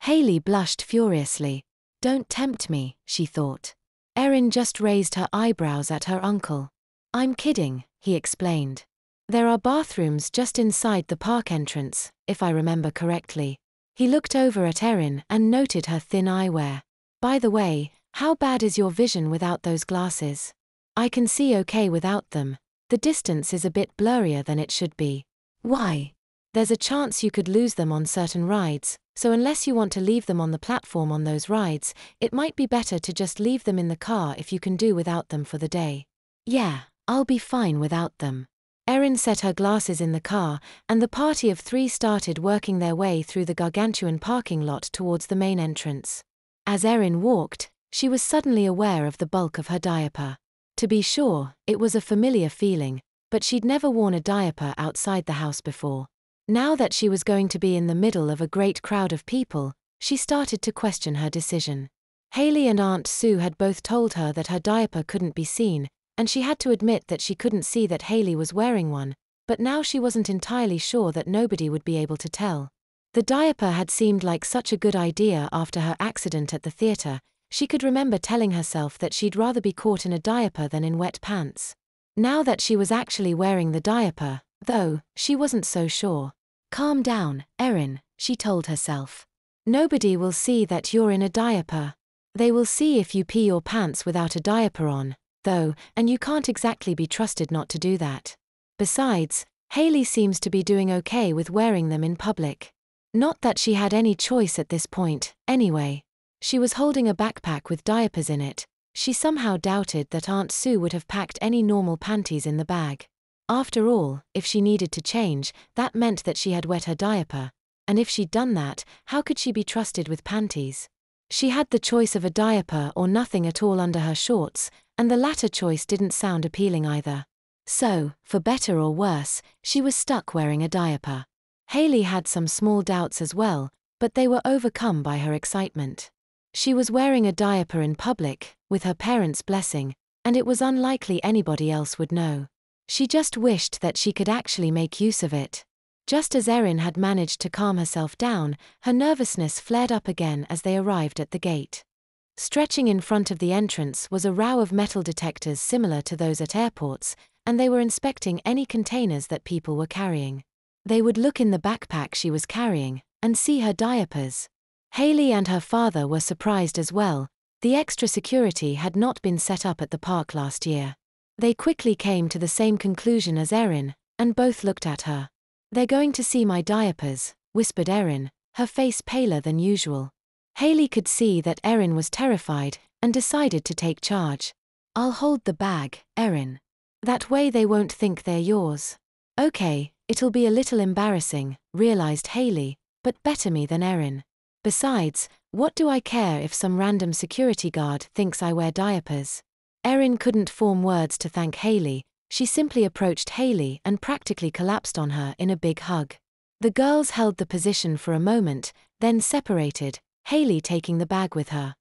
Hailey blushed furiously. Don't tempt me, she thought. Erin just raised her eyebrows at her uncle. I'm kidding, he explained. There are bathrooms just inside the park entrance, if I remember correctly. He looked over at Erin and noted her thin eyewear. By the way, how bad is your vision without those glasses? I can see okay without them. The distance is a bit blurrier than it should be. Why? There's a chance you could lose them on certain rides, so unless you want to leave them on the platform on those rides, it might be better to just leave them in the car if you can do without them for the day. Yeah, I'll be fine without them. Erin set her glasses in the car, and the party of 3 started working their way through the gargantuan parking lot towards the main entrance. As Erin walked, she was suddenly aware of the bulk of her diaper. To be sure, it was a familiar feeling, but she'd never worn a diaper outside the house before. Now that she was going to be in the middle of a great crowd of people, she started to question her decision. Hailey and Aunt Sue had both told her that her diaper couldn't be seen, and she had to admit that she couldn't see that Hailey was wearing one, but now she wasn't entirely sure that nobody would be able to tell. The diaper had seemed like such a good idea after her accident at the theater. She could remember telling herself that she'd rather be caught in a diaper than in wet pants. Now that she was actually wearing the diaper, though, she wasn't so sure. Calm down, Erin, she told herself. Nobody will see that you're in a diaper. They will see if you pee your pants without a diaper on, though, and you can't exactly be trusted not to do that. Besides, Hailey seems to be doing okay with wearing them in public. Not that she had any choice at this point, anyway. She was holding a backpack with diapers in it. She somehow doubted that Aunt Sue would have packed any normal panties in the bag. After all, if she needed to change, that meant that she had wet her diaper. And if she'd done that, how could she be trusted with panties? She had the choice of a diaper or nothing at all under her shorts, and the latter choice didn't sound appealing either. So, for better or worse, she was stuck wearing a diaper. Hailey had some small doubts as well, but they were overcome by her excitement. She was wearing a diaper in public, with her parents' blessing, and it was unlikely anybody else would know. She just wished that she could actually make use of it. Just as Erin had managed to calm herself down, her nervousness flared up again as they arrived at the gate. Stretching in front of the entrance was a row of metal detectors similar to those at airports, and they were inspecting any containers that people were carrying. They would look in the backpack she was carrying, and see her diapers. Hailey and her father were surprised as well. The extra security had not been set up at the park last year. They quickly came to the same conclusion as Erin, and both looked at her. They're going to see my diapers, whispered Erin, her face paler than usual. Hailey could see that Erin was terrified, and decided to take charge. I'll hold the bag, Erin. That way they won't think they're yours. Okay, it'll be a little embarrassing, realized Hailey, but better me than Erin. Besides, what do I care if some random security guard thinks I wear diapers? Erin couldn't form words to thank Hailey. She simply approached Hailey and practically collapsed on her in a big hug. The girls held the position for a moment, then separated, Hailey taking the bag with her.